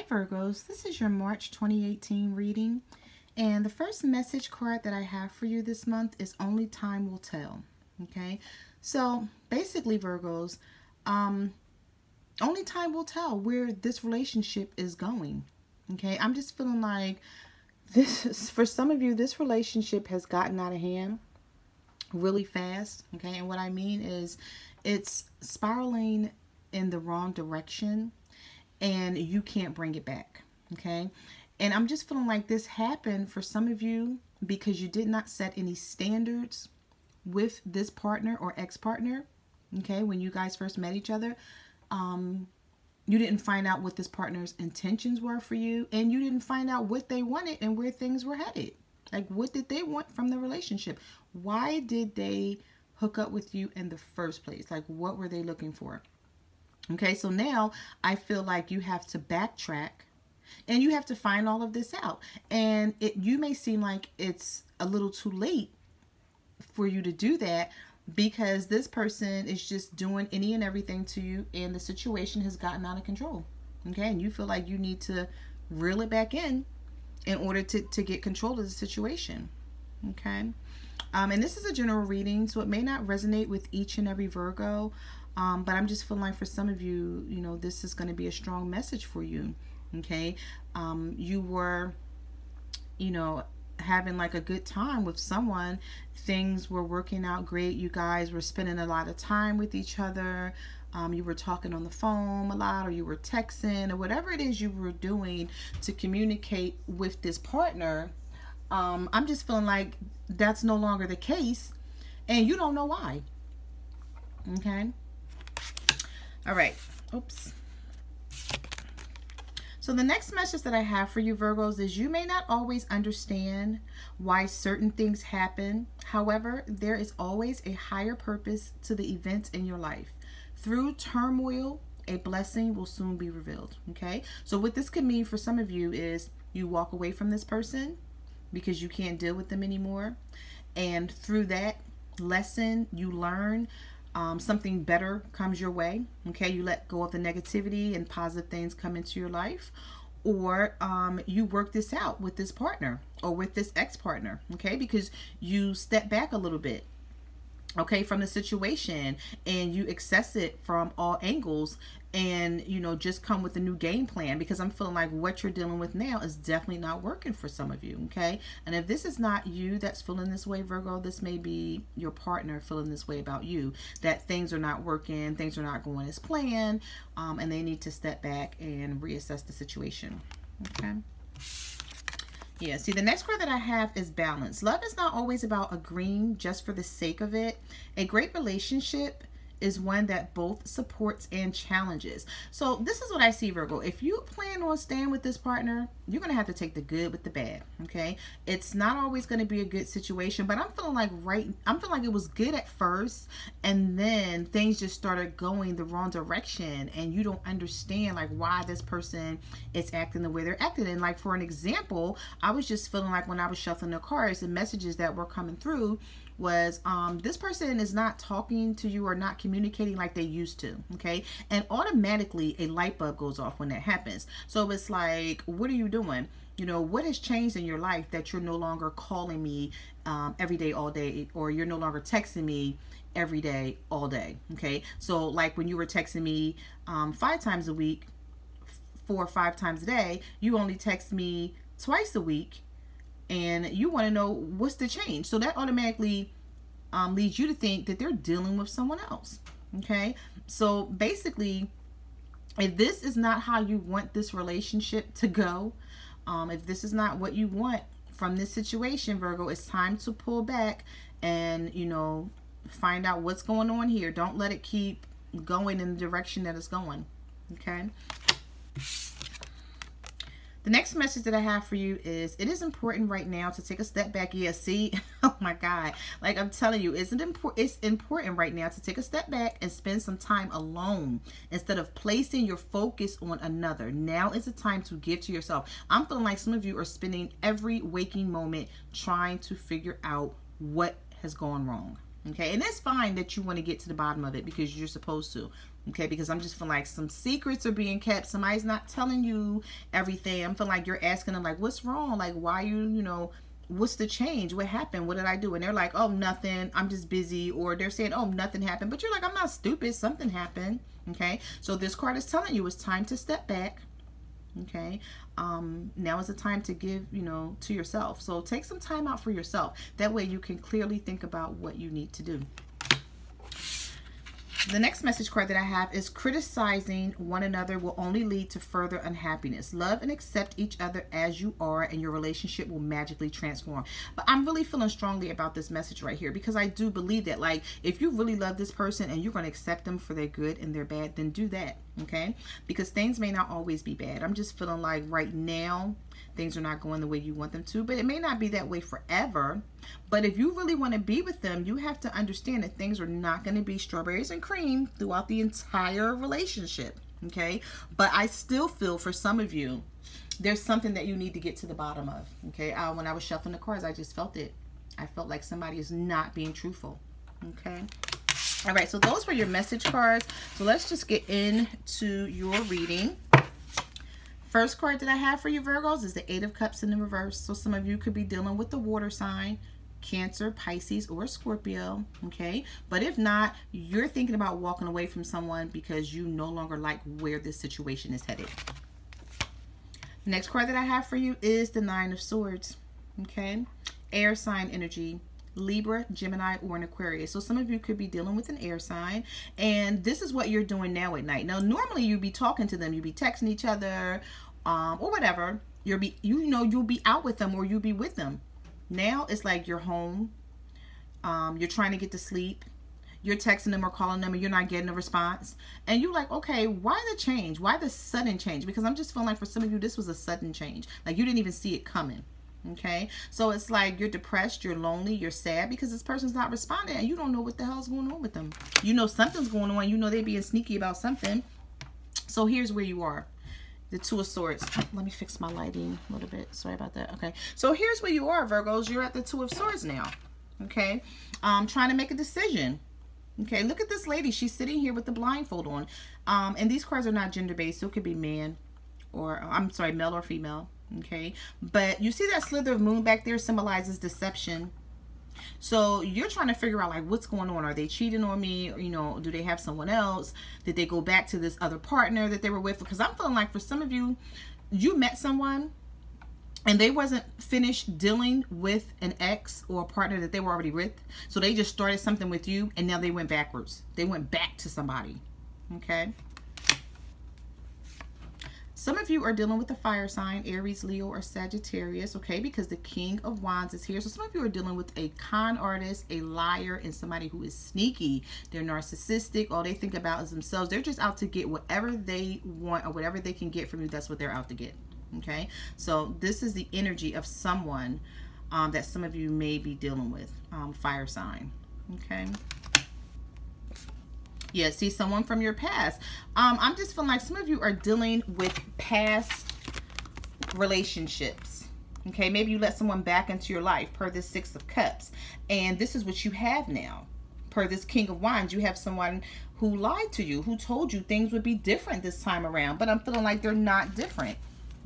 Virgos, this is your March 2018 reading, and the first message card that I have for you this month is Only Time Will Tell. Okay, so basically Virgos, only time will tell where this relationship is going. Okay, I'm just feeling like this, for some of you, this relationship has gotten out of hand really fast. Okay, and what I mean is it's spiraling in the wrong direction and you can't bring it back. Okay, and I'm just feeling like this happened for some of you because you did not set any standards with this partner or ex-partner. Okay, when you guys first met each other, you didn't find out what this partner's intentions were for you, and you didn't find out what they wanted and where things were headed. Like, what did they want from the relationship? Why did they hook up with you in the first place? Like, what were they looking for? Okay, so now I feel like you have to backtrack and you have to find all of this out. And you may seem like it's a little too late for you to do that because this person is just doing any and everything to you and the situation has gotten out of control. Okay, and you feel like you need to reel it back in order to get control of the situation. Okay, and this is a general reading, so it may not resonate with each and every Virgo. But I'm just feeling like for some of you, you know, this is going to be a strong message for you. Okay. You were, you know, having like a good time with someone. Things were working out great. You guys were spending a lot of time with each other. You were talking on the phone a lot, or you were texting, or whatever it is you were doing to communicate with this partner. I'm just feeling like that's no longer the case and you don't know why. Okay. All right. Oops. So the next message that I have for you Virgos is you may not always understand why certain things happen. However, there is always a higher purpose to the events in your life. Through turmoil, a blessing will soon be revealed. Okay. So what this could mean for some of you is you walk away from this person because you can't deal with them anymore. And through that lesson, you learn something better comes your way. Okay, you let go of the negativity and positive things come into your life, or you work this out with this partner or with this ex-partner. Okay, because you step back a little bit, okay, from the situation, and you assess it from all angles, and you know, just come with a new game plan, because I'm feeling like what you're dealing with now is definitely not working for some of you. Okay, and if this is not you that's feeling this way, Virgo, this may be your partner feeling this way about you, that things are not working, things are not going as planned, and they need to step back and reassess the situation. Okay. Yeah, see, the next card that I have is balance. Love is not always about agreeing just for the sake of it. A great relationship is one that both supports and challenges. So this is what I see, Virgo. If you plan on staying with this partner, you're going to have to take the good with the bad. Okay, it's not always going to be a good situation, but I'm feeling like it was good at first, and then things just started going the wrong direction, and you don't understand like why this person is acting the way they're acting. And like, for an example, I was just feeling like when I was shuffling the cards, the messages that were coming through was this person is not talking to you or not communicating like they used to. Okay, and automatically a light bulb goes off when that happens. So it's like, what are you doing? You know, what has changed in your life that you're no longer calling me every day, all day, or you're no longer texting me every day, all day? Okay, so like when you were texting me 5 times a week, 4 or 5 times a day, you only text me twice a week, and you want to know what's the change. So that automatically leads you to think that they're dealing with someone else. Okay, so basically, if this is not how you want this relationship to go, if this is not what you want from this situation, Virgo, it's time to pull back and, you know, find out what's going on here. Don't let it keep going in the direction that it's going. Okay. The next message that I have for you is it is important right now to take a step back. Yeah, see, oh my God. Like I'm telling you, it's important right now to take a step back and spend some time alone instead of placing your focus on another. Now is the time to give to yourself. I'm feeling like some of you are spending every waking moment trying to figure out what has gone wrong. Okay, and it's fine that you want to get to the bottom of it because you're supposed to. Okay, because I'm just feeling like some secrets are being kept. Somebody's not telling you everything. I'm feeling like you're asking them, like, what's wrong? Like, why you know, what's the change? What happened? What did I do? And they're like, oh, nothing. I'm just busy. Or they're saying, oh, nothing happened. But you're like, I'm not stupid. Something happened. Okay, so this card is telling you it's time to step back. Okay, now is the time to give, you know, to yourself. So take some time out for yourself. That way you can clearly think about what you need to do. The next message card that I have is criticizing one another will only lead to further unhappiness. Love and accept each other as you are, and your relationship will magically transform. But I'm really feeling strongly about this message right here, because I do believe that, like, if you really love this person and you're going to accept them for their good and their bad, then do that. Okay, because things may not always be bad. I'm just feeling like right now things are not going the way you want them to, but it may not be that way forever. But if you really want to be with them, you have to understand that things are not going to be strawberries and cream throughout the entire relationship. Okay, but I still feel for some of you there's something that you need to get to the bottom of. Okay, when I was shuffling the cards, I just felt it. I felt like somebody is not being truthful. Okay. All right, so those were your message cards. So let's just get into your reading. First card that I have for you, Virgos, is the Eight of Cups in the reverse. So some of you could be dealing with the water sign, Cancer, Pisces, or Scorpio. Okay, but if not, you're thinking about walking away from someone because you no longer like where this situation is headed. Next card that I have for you is the Nine of Swords. Okay, air sign energy. Libra, Gemini, or an Aquarius. So some of you could be dealing with an air sign, and this is what you're doing now at night. Now, normally you'd be talking to them, you'd be texting each other, or whatever. You'll be out with them, or you'll be with them. Now it's like you're home. You're trying to get to sleep. You're texting them or calling them, and you're not getting a response. And you're like, okay, why the change? Why the sudden change? Because I'm just feeling like for some of you, this was a sudden change. Like you didn't even see it coming. Okay, so it's like you're depressed, you're lonely, you're sad because this person's not responding, and you don't know what the hell's going on with them. You know something's going on. You know they're being sneaky about something. So here's where you are. The Two of Swords. Let me fix my lighting a little bit. Sorry about that. Okay, so here's where you are, Virgos. You're at the Two of Swords now. Okay, trying to make a decision. Okay, look at this lady. She's sitting here with the blindfold on. And these cards are not gender-based, so it could be man or, I'm sorry, male or female. Okay, but you see that slither of moon back there symbolizes deception. So you're trying to figure out, like, what's going on? Are they cheating on me? Or, you know, do they have someone else? Did they go back to this other partner that they were with? Because I'm feeling like for some of you, you met someone and they wasn't finished dealing with an ex or a partner that they were already with. So they just started something with you, and now they went backwards. They went back to somebody. Okay. Some of you are dealing with the fire sign, Aries, Leo, or Sagittarius, okay, because the King of Wands is here. So some of you are dealing with a con artist, a liar, and somebody who is sneaky. They're narcissistic. All they think about is themselves. They're just out to get whatever they want or whatever they can get from you. That's what they're out to get, okay? So this is the energy of someone that some of you may be dealing with, fire sign, okay? Yeah, see, someone from your past. I'm just feeling like some of you are dealing with past relationships. Okay, maybe you let someone back into your life per this Six of Cups. And this is what you have now. Per this King of Wands, you have someone who lied to you, who told you things would be different this time around. But I'm feeling like they're not different.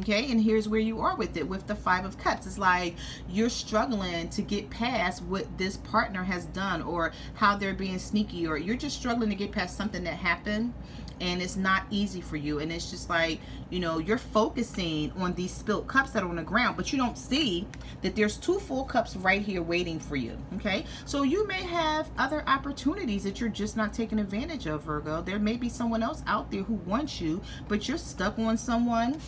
Okay, and here's where you are with it, with the Five of Cups. It's like you're struggling to get past what this partner has done or how they're being sneaky, or you're just struggling to get past something that happened and it's not easy for you. And it's just like, you know, you're focusing on these spilled cups that are on the ground, but you don't see that there's two full cups right here waiting for you. Okay, so you may have other opportunities that you're just not taking advantage of, Virgo. There may be someone else out there who wants you, but you're stuck on someone,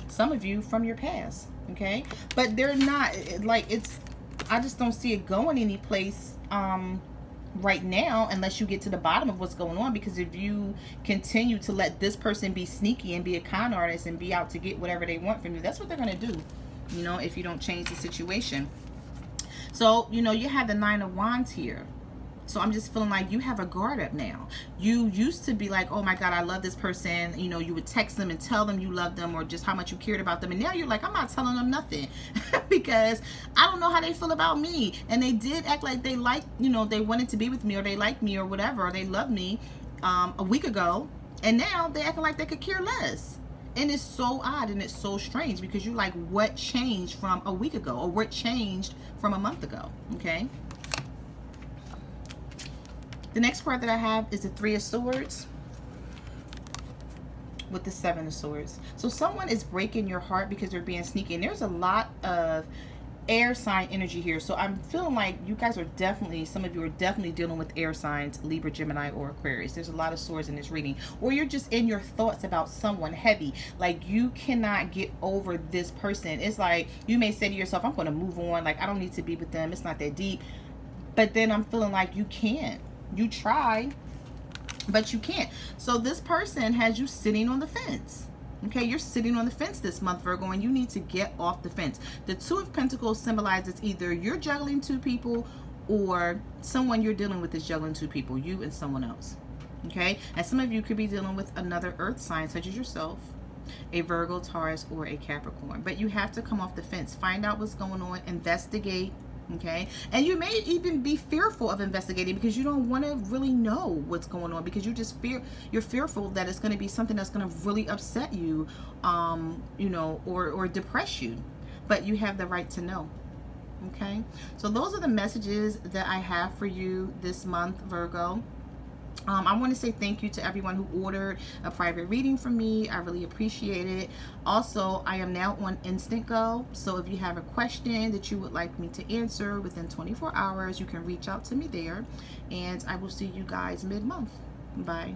some of you from your past, okay? But they're not, like, it's, I just don't see it going any place right now unless you get to the bottom of what's going on. Because if you continue to let this person be sneaky and be a con artist and be out to get whatever they want from you, that's what they're going to do, you know, if you don't change the situation. So, you know, you have the Nine of Wands here. So I'm just feeling like you have a guard up now. You used to be like, oh my God, I love this person. You know, you would text them and tell them you love them or just how much you cared about them. And now you're like, I'm not telling them nothing because I don't know how they feel about me. And they did act like they like, you know, they wanted to be with me or they like me or whatever, or they love me. a week ago, and now they're acting like they could care less. And it's so odd and it's so strange, because you're like, what changed from a week ago, or what changed from a month ago? Okay. The next card that I have is the Three of Swords with the Seven of Swords. So someone is breaking your heart because they're being sneaky. And there's a lot of air sign energy here. So I'm feeling like you guys are definitely, some of you are definitely dealing with air signs, Libra, Gemini, or Aquarius. There's a lot of swords in this reading. Or you're just in your thoughts about someone heavy. Like you cannot get over this person. It's like you may say to yourself, I'm going to move on. Like I don't need to be with them. It's not that deep. But then I'm feeling like you can't. You try, but you can't. So this person has you sitting on the fence. Okay, you're sitting on the fence this month, Virgo, and you need to get off the fence. The Two of Pentacles symbolizes either you're juggling two people, or someone you're dealing with is juggling two people, you and someone else. Okay, and some of you could be dealing with another earth sign, such as yourself, a Virgo, Taurus, or a Capricorn. But you have to come off the fence, find out what's going on, investigate. Okay, and you may even be fearful of investigating because you don't want to really know what's going on, because you just you're fearful that it's going to be something that's going to really upset you, you know, or depress you. But you have the right to know. Okay, so those are the messages that I have for you this month, Virgo. I want to say thank you to everyone who ordered a private reading from me. I really appreciate it. Also, I am now on Instant Go. So if you have a question that you would like me to answer within 24 hours, you can reach out to me there. And I will see you guys mid-month. Bye.